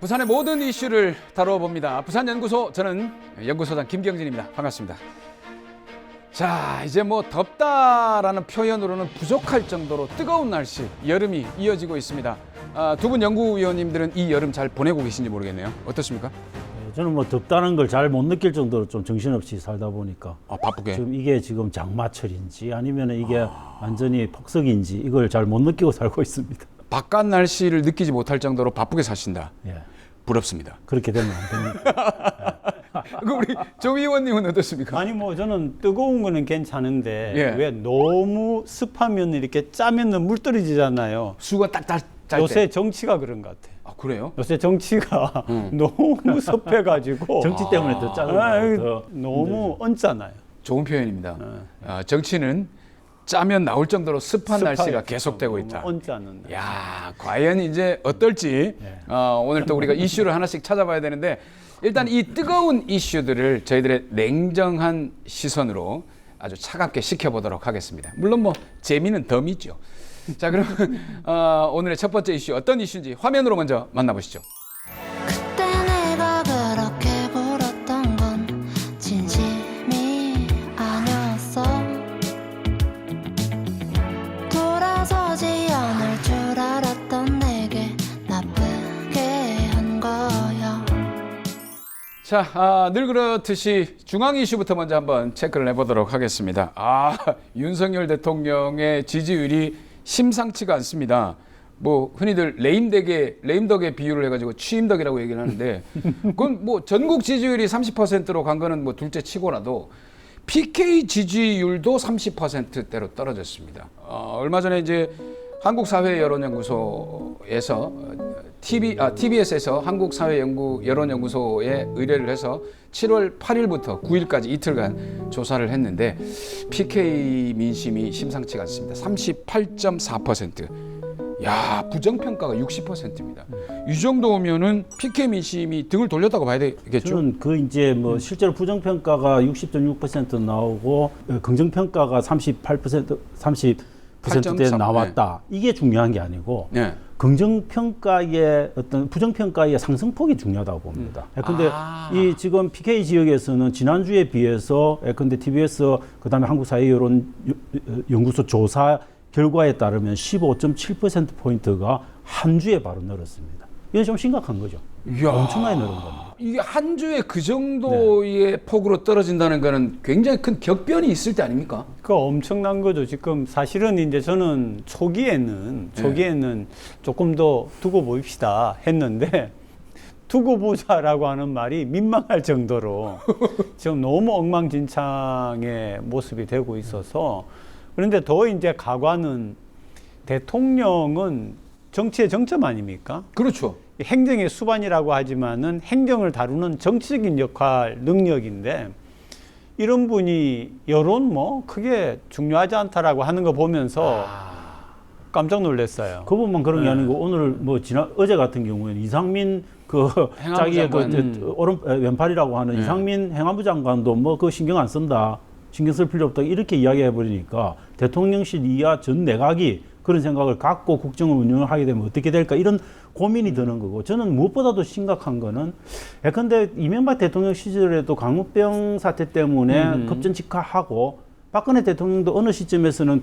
부산의 모든 이슈를 다뤄봅니다. 부산연구소, 저는 연구소장 김경진입니다. 반갑습니다. 자, 이제 뭐 덥다라는 표현으로는 부족할 정도로 뜨거운 날씨, 여름이 이어지고 있습니다. 두 분 연구위원님들은 이 여름 잘 보내고 계신지 모르겠네요. 어떻습니까? 저는 뭐 덥다는 걸 잘 못 느낄 정도로 좀 정신없이 살다 보니까 바쁘게. 지금 이게 지금 장마철인지 아니면 이게 완전히 폭석인지 이걸 잘 못 느끼고 살고 있습니다. 바깥 날씨를 느끼지 못할 정도로 바쁘게 사신다. 예. 부럽습니다. 그렇게 되면 안 됩니다. 그 우리 조 위원님은 어떻습니까? 아니 뭐 저는 뜨거운 거는 괜찮은데 예. 왜 너무 습하면 이렇게 짜면은 물 떨어지잖아요. 수가 딱딱 짤 요새 때. 정치가 그런 것 같아. 아, 그래요? 요새 정치가 너무 습해가지고 정치 때문에 더 짜증나고 더 너무 얹잖아요. 좋은 표현입니다. 정치는 짜면 나올 정도로 습한 날씨가 계속되고 있다. 얹지 않는다. 야, 과연 이제 어떨지 오늘 또 우리가 이슈를 하나씩 찾아봐야 되는데, 일단 이 뜨거운 이슈들을 저희들의 냉정한 시선으로 아주 차갑게 식혀보도록 하겠습니다. 물론 뭐 재미는 덤이죠. 자, 그럼 오늘의 첫 번째 이슈 어떤 이슈인지 화면으로 먼저 만나보시죠. 그때 내가 그렇게 불었던 건 진심이 아니었어. 돌아서지 않을 줄 알았던 내게 나쁘게 한 거야. 자, 늘 그렇듯이 중앙 이슈부터 먼저 한번 체크를 해보도록 하겠습니다. 윤석열 대통령의 지지율이 심상치가 않습니다. 뭐 흔히들 레임덕에 비유를 해가지고 취임덕이라고 얘기를 하는데, 그건 뭐 전국 지지율이 30%로 간 거는 뭐 둘째 치고라도 PK 지지율도 30%대로 떨어졌습니다. 얼마 전에 이제 한국사회여론연구소에서 TBS에서 한국사회여론연구소에 의뢰를 해서 7월 8일부터 9일까지 이틀간 조사를 했는데 PK 민심이 심상치가 않습니다. 38.4%. 야, 부정평가가 60%입니다. 이 정도면은 PK 민심이 등을 돌렸다고 봐야 되겠죠? 저는 그 이제 뭐 실제로 부정평가가 60.6% 나오고 긍정평가가 30%대 8.3, 나왔다. 이게 중요한 게 아니고 네. 긍정평가의 어떤 부정평가의 상승폭이 중요하다고 봅니다. 근데 이 지금 PK 지역에서는 지난주에 비해서 근데 TBS 그다음에 한국사회여론연구소 조사 결과에 따르면 15.7%포인트가 한 주에 바로 늘었습니다. 이건 좀 심각한 거죠. 이야, 엄청나게 늘은 겁니다. 이게 한 주에 그 정도의 폭으로 떨어진다는 거는 굉장히 큰 격변이 있을 때 아닙니까? 그 엄청난 거죠. 지금 사실은 이제 저는 초기에는 조금 더 두고 봅시다 했는데 두고 보자라고 하는 말이 민망할 정도로 지금 너무 엉망진창의 모습이 되고 있어서. 그런데 더 이제 가관은 대통령은 정치의 정점 아닙니까? 그렇죠. 행정의 수반이라고 하지만은 행정을 다루는 정치적인 역할, 능력인데 이런 분이 여론 뭐 크게 중요하지 않다라고 하는 거 보면서 깜짝 놀랐어요. 그것만 그런 게 아니고 오늘 뭐 어제 같은 경우에는 이상민 그 행안부 자기의 장관. 오른 왼팔이라고 하는 이상민 행안부 장관도 뭐 그 신경 안 쓴다. 신경 쓸 필요 없다. 이렇게 이야기해 버리니까 대통령실 이하 전 내각이 그런 생각을 갖고 국정을 운영을 하게 되면 어떻게 될까 이런 고민이 드는 거고, 저는 무엇보다도 심각한 거는 예컨대 이명박 대통령 시절에도 광우병 사태 때문에 급전직하하고 박근혜 대통령도 어느 시점에서는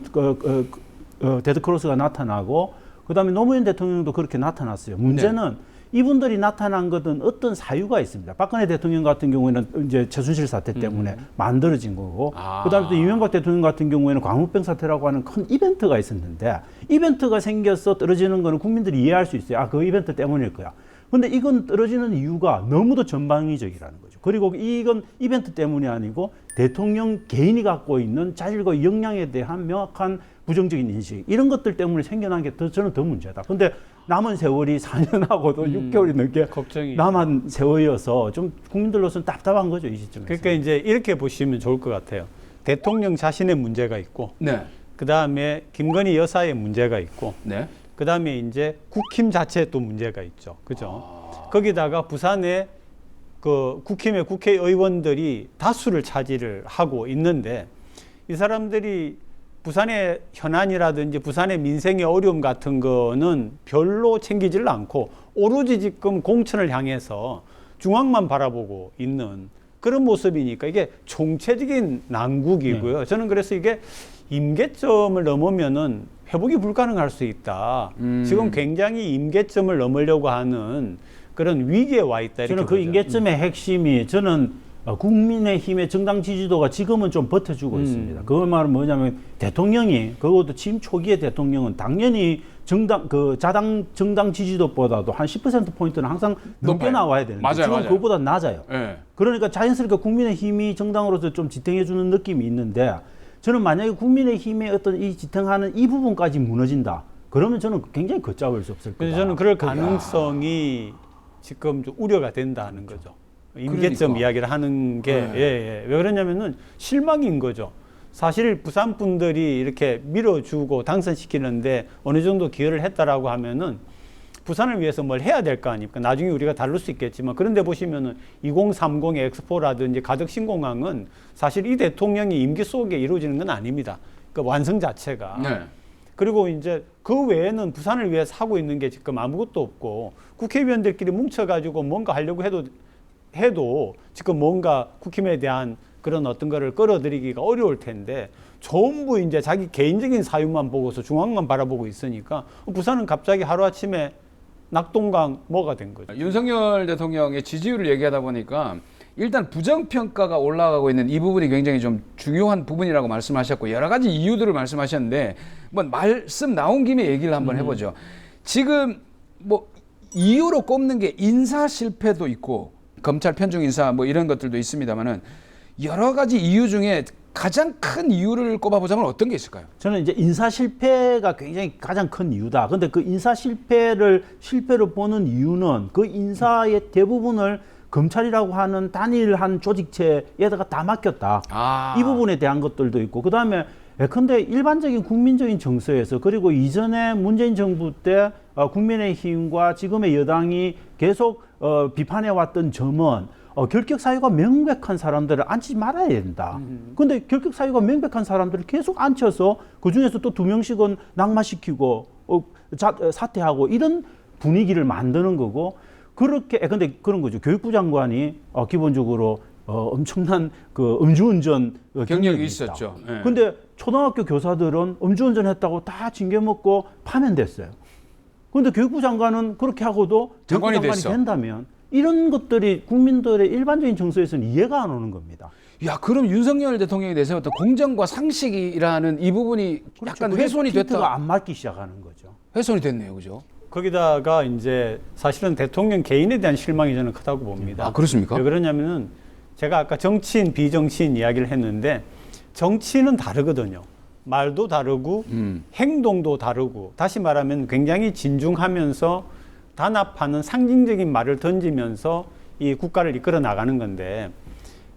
데드크로스가 나타나고 그다음에 노무현 대통령도 그렇게 나타났어요. 문제는 이분들이 나타난 것은 어떤 사유가 있습니다. 박근혜 대통령 같은 경우에는 이제 최순실 사태 때문에 만들어진 거고, 그다음에 또 이명박 대통령 같은 경우에는 광우병 사태라고 하는 큰 이벤트가 있었는데, 이벤트가 생겨서 떨어지는 거는 국민들이 이해할 수 있어요. 그 이벤트 때문일 거야. 근데 이건 떨어지는 이유가 너무도 전방위적이라는 거죠. 그리고 이건 이벤트 때문이 아니고 대통령 개인이 갖고 있는 자질과 역량에 대한 명확한 부정적인 인식, 이런 것들 때문에 생겨난 게 저는 더 문제다. 근데 남은 세월이 4년하고도 6개월이 넘게 걱정이 남은 세월이어서 좀 국민들로서는 답답한 거죠, 이 시점에서. 그러니까 이제 이렇게 보시면 좋을 것 같아요. 대통령 자신의 문제가 있고, 네. 그 다음에 김건희 여사의 문제가 있고, 네. 그 다음에 이제 국힘 자체에 또 문제가 있죠. 그죠? 거기다가 부산에 그 국힘의 국회의원들이 다수를 차지를 하고 있는데 이 사람들이 부산의 현안이라든지 부산의 민생의 어려움 같은 거는 별로 챙기지를 않고 오로지 지금 공천을 향해서 중앙만 바라보고 있는 그런 모습이니까 이게 총체적인 난국이고요. 저는 그래서 이게 임계점을 넘으면은 회복이 불가능할 수 있다. 지금 굉장히 임계점을 넘으려고 하는 그런 위기에 와 있다. 이렇게 저는 그 보죠. 임계점의 핵심이 저는 국민의힘의 정당 지지도가 지금은 좀 버텨주고 있습니다. 그 말은 뭐냐면 대통령이 그것도 취임 초기의 대통령은 당연히 자당 정당 지지도보다도 한 10% 포인트는 항상 높게 높아요. 나와야 되는데 맞아요, 지금 맞아요. 그것보다 낮아요. 예. 그러니까 자연스럽게 국민의힘이 정당으로서 좀 지탱해주는 느낌이 있는데 저는 만약에 국민의힘의 어떤 이 지탱하는 이 부분까지 무너진다. 그러면 저는 굉장히 걷잡을 수 없을 거다. 그래서 저는 그럴 가능성이 지금 좀 우려가 된다는 거죠. 임계점 그러니까. 이야기를 하는 게 네. 왜 그러냐면은 실망인 거죠. 사실 부산 분들이 이렇게 밀어주고 당선시키는데 어느 정도 기여를 했다라고 하면은 부산을 위해서 뭘 해야 될 거 아닙니까? 나중에 우리가 다룰 수 있겠지만 그런데 보시면은 2030 엑스포라든지 가덕 신공항은 사실 이 대통령이 임기 속에 이루어지는 건 아닙니다. 그 완성 자체가. 네. 그리고 이제 그 외에는 부산을 위해서 하고 있는 게 지금 아무것도 없고 국회의원들끼리 뭉쳐가지고 뭔가 하려고 해도 지금 뭔가 국힘에 대한 그런 어떤 거를 끌어들이기가 어려울 텐데 전부 이제 자기 개인적인 사유만 보고서 중앙만 바라보고 있으니까 부산은 갑자기 하루아침에 낙동강 뭐가 된 거죠. 윤석열 대통령의 지지율을 얘기하다 보니까 일단 부정평가가 올라가고 있는 이 부분이 굉장히 좀 중요한 부분이라고 말씀하셨고 여러 가지 이유들을 말씀하셨는데 뭐 말씀 나온 김에 얘기를 한번 해보죠. 지금 뭐 이유로 꼽는 게 인사 실패도 있고 검찰 편중 인사 뭐 이런 것들도 있습니다만은 여러 가지 이유 중에 가장 큰 이유를 꼽아보자면 어떤 게 있을까요? 저는 이제 인사 실패가 굉장히 가장 큰 이유다. 근데 그 인사 실패로 보는 이유는 그 인사의 대부분을 검찰이라고 하는 단일한 조직체에다가 다 맡겼다. 이 부분에 대한 것들도 있고, 그 다음에 예컨대 일반적인 국민적인 정서에서 그리고 이전에 문재인 정부 때 국민의힘과 지금의 여당이 계속 비판해왔던 점은 결격 사유가 명백한 사람들을 앉히지 말아야 된다. 근데 결격 사유가 명백한 사람들을 계속 앉혀서 그 중에서 또 2명씩은 낙마시키고 사퇴하고 이런 분위기를 만드는 거고 그렇게 근데 그런 거죠. 교육부 장관이 기본적으로 엄청난 그 음주운전 경력이 있었죠. 네. 근데 초등학교 교사들은 음주운전 했다고 다 징계 먹고 파면됐어요. 근데 교육부 장관은 그렇게 하고도 장관이 장관이 됐어. 된다면 이런 것들이 국민들의 일반적인 정서에서는 이해가 안 오는 겁니다. 야, 그럼 윤석열 대통령이 내세웠던 공정과 상식이라는 이 부분이 약간 그게 훼손이 핀트가 됐다. 안 맞기 시작하는 거죠. 훼손이 됐네요, 그죠? 거기다가 이제 사실은 대통령 개인에 대한 실망이 저는 크다고 봅니다. 아, 그렇습니까? 왜 그러냐면은 제가 아까 정치인, 비정치인 이야기를 했는데 정치는 다르거든요. 말도 다르고 행동도 다르고 다시 말하면 굉장히 진중하면서 단합하는 상징적인 말을 던지면서 이 국가를 이끌어 나가는 건데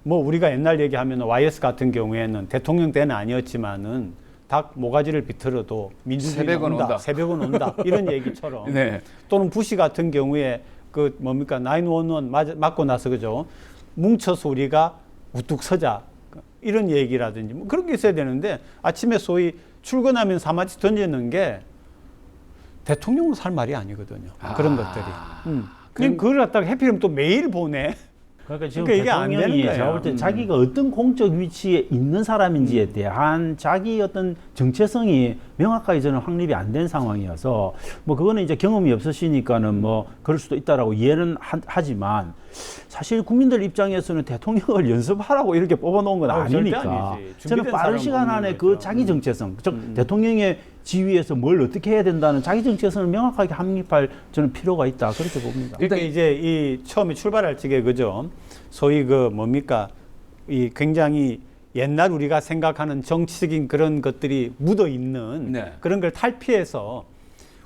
뭐 우리가 옛날 얘기하면 YS 같은 경우에는 대통령 때는 아니었지만은 닭 모가지를 비틀어도 민주주의는 새벽은 온다. 새벽은 온다. 이런 얘기처럼 네. 또는 부시 같은 경우에 그 뭡니까 911 맞고 나서 그죠 뭉쳐서 우리가 우뚝 서자 이런 얘기라든지 뭐 그런 게 있어야 되는데 아침에 소위 출근하면 사마치 던지는 게 대통령으로 살 말이 아니거든요. 그런 것들이. 그걸 갖다가 해피면 또 매일 보내. 그러니까 지금 그러니까 이게 안 되는 대통령이 거예요. 제가 볼 때 자기가 어떤 공적 위치에 있는 사람인지에 대한 자기 어떤 정체성이 명확하게 저는 확립이 안 된 상황이어서 뭐 그거는 이제 경험이 없으시니까는 뭐 그럴 수도 있다라고 이해는 하지만 사실 국민들 입장에서는 대통령을 연습하라고 이렇게 뽑아놓은 건 절대 아니니까 아니지. 저는 준비된 빠른 사람 시간 뽑는 안에 거죠. 그 자기 정체성, 즉 대통령의 지위에서 뭘 어떻게 해야 된다는 자기 정체성을 명확하게 확립할 저는 필요가 있다 그렇게 봅니다. 그러니까 이제 이 처음에 출발할 적에 그죠 소위 그 뭡니까 이 굉장히 옛날 우리가 생각하는 정치적인 그런 것들이 묻어 있는 네. 그런 걸 탈피해서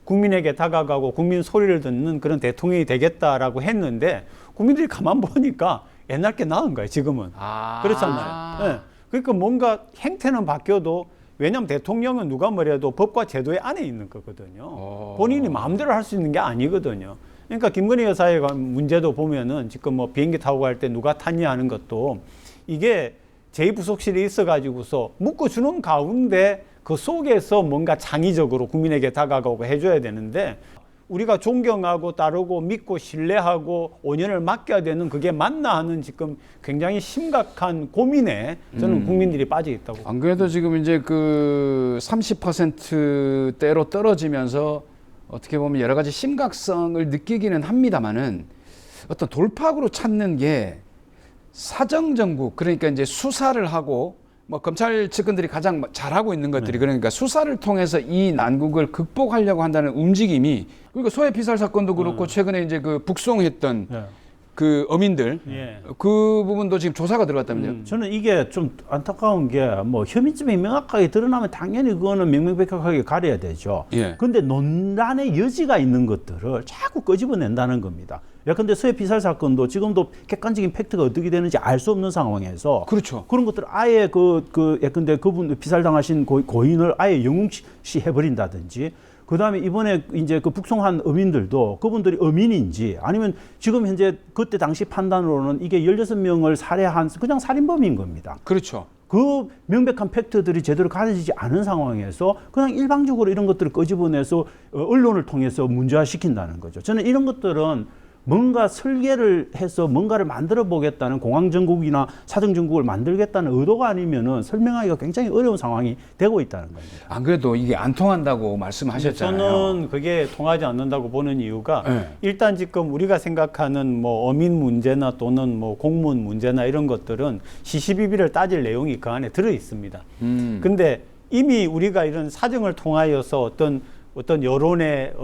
국민에게 다가가고 국민 소리를 듣는 그런 대통령이 되겠다라고 했는데 국민들이 가만 보니까 옛날 게 나은 거예요 지금은. 그렇잖아요. 네. 그러니까 뭔가 행태는 바뀌어도 왜냐하면 대통령은 누가 뭐래도 법과 제도의 안에 있는 거거든요. 본인이 마음대로 할 수 있는 게 아니거든요. 그러니까 김건희 여사의 문제도 보면은 지금 뭐 비행기 타고 갈 때 누가 탔냐 하는 것도 이게 제2부속실이 있어가지고서 묶어주는 가운데 그 속에서 뭔가 창의적으로 국민에게 다가가고 해줘야 되는데 우리가 존경하고 따르고 믿고 신뢰하고 5년을 맡겨야 되는 그게 맞나 하는 지금 굉장히 심각한 고민에 저는 국민들이 빠져 있다고. 안 그래도 지금 이제 그 30%대로 떨어지면서 어떻게 보면 여러 가지 심각성을 느끼기는 합니다만은 어떤 돌파구로 찾는 게 사정정국, 그러니까 이제 수사를 하고 뭐 검찰 측근들이 가장 잘하고 있는 것들이 그러니까 수사를 통해서 이 난국을 극복하려고 한다는 움직임이, 그러니까 소해 피살 사건도 그렇고 최근에 이제 그 북송했던 그 어민들 그 부분도 지금 조사가 들어갔다면요. 저는 이게 좀 안타까운 게 뭐 혐의점이 명확하게 드러나면 당연히 그거는 명명백백하게 가려야 되죠. 그런데 논란의 여지가 있는 것들을 자꾸 끄집어낸다는 겁니다. 예컨대 서해 피살 사건도 지금도 객관적인 팩트가 어떻게 되는지 알 수 없는 상황에서 그렇죠. 그런 것들을 아예 예컨대 그분 피살 당하신 고인을 아예 영웅시 해버린다든지, 그다음에 이번에 이제 그 북송한 어민들도 그분들이 어민인지 아니면 지금 현재 그때 당시 판단으로는 이게 16명을 살해한 그냥 살인범인 겁니다. 그렇죠. 그 명백한 팩트들이 제대로 가려지지 않은 상황에서 그냥 일방적으로 이런 것들을 끄집어내서 언론을 통해서 문제화시킨다는 거죠. 저는 이런 것들은 뭔가 설계를 해서 뭔가를 만들어 보겠다는, 공황정국이나 사정정국을 만들겠다는 의도가 아니면은 설명하기가 굉장히 어려운 상황이 되고 있다는 겁니다. 안 그래도 이게 안 통한다고 말씀하셨잖아요. 저는 그게 통하지 않는다고 보는 이유가 일단 지금 우리가 생각하는 뭐 어민 문제나 또는 뭐 공무원 문제나 이런 것들은 시시비비를 따질 내용이 그 안에 들어 있습니다. 근데 이미 우리가 이런 사정을 통하여서 어떤 여론의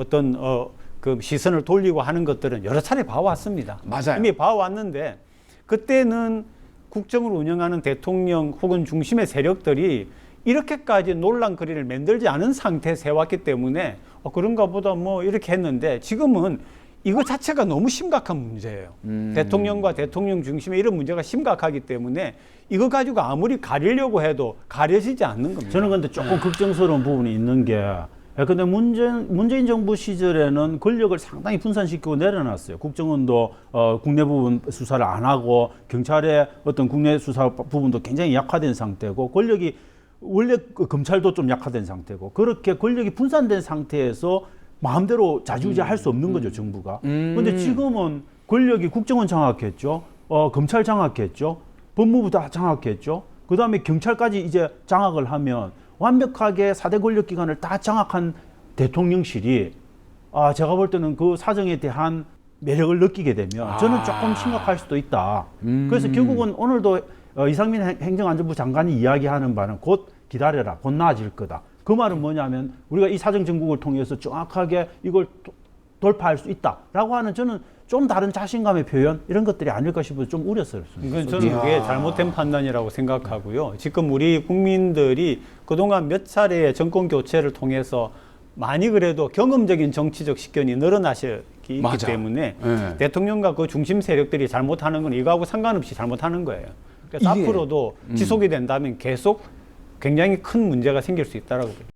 그 시선을 돌리고 하는 것들은 여러 차례 봐왔습니다. 맞아요. 이미 봐왔는데 그때는 국정을 운영하는 대통령 혹은 중심의 세력들이 이렇게까지 논란거리를 만들지 않은 상태에서 해왔기 때문에 그런가 보다 뭐 이렇게 했는데 지금은 이거 자체가 너무 심각한 문제예요. 대통령과 대통령 중심의 이런 문제가 심각하기 때문에 이거 가지고 아무리 가리려고 해도 가려지지 않는 겁니다. 저는 근데 조금 걱정스러운 부분이 있는 게, 근데 문재인 정부 시절에는 권력을 상당히 분산시키고 내려놨어요. 국정원도 국내 부분 수사를 안 하고 경찰의 어떤 국내 수사 부분도 굉장히 약화된 상태고, 권력이 원래 검찰도 좀 약화된 상태고, 그렇게 권력이 분산된 상태에서 마음대로 좌지우지할 수 없는 거죠, 정부가. 그런데 지금은 권력이 국정원 장악했죠, 검찰 장악했죠, 법무부 다 장악했죠, 그 다음에 경찰까지 이제 장악을 하면 완벽하게 4대 권력기관을 다 장악한 대통령실이 제가 볼 때는 그 사정에 대한 매력을 느끼게 되면 저는 조금 심각할 수도 있다. 그래서 결국은 오늘도 이상민 행정안전부 장관이 이야기하는 바는 곧 기다려라, 곧 나아질 거다. 그 말은 뭐냐면 우리가 이 사정정국을 통해서 정확하게 이걸 돌파할 수 있다라고 하는, 저는 좀 다른 자신감의 표현, 이런 것들이 아닐까 싶어서 좀 우려스럽습니다. 저는 그게 잘못된 판단이라고 생각하고요. 지금 우리 국민들이 그동안 몇 차례의 정권 교체를 통해서 많이 그래도 경험적인 정치적 식견이 늘어나셨기 때문에 대통령과 그 중심 세력들이 잘못하는 건 이거하고 상관없이 잘못하는 거예요. 그래서 앞으로도 지속이 된다면 계속 굉장히 큰 문제가 생길 수 있다라고 봅니다.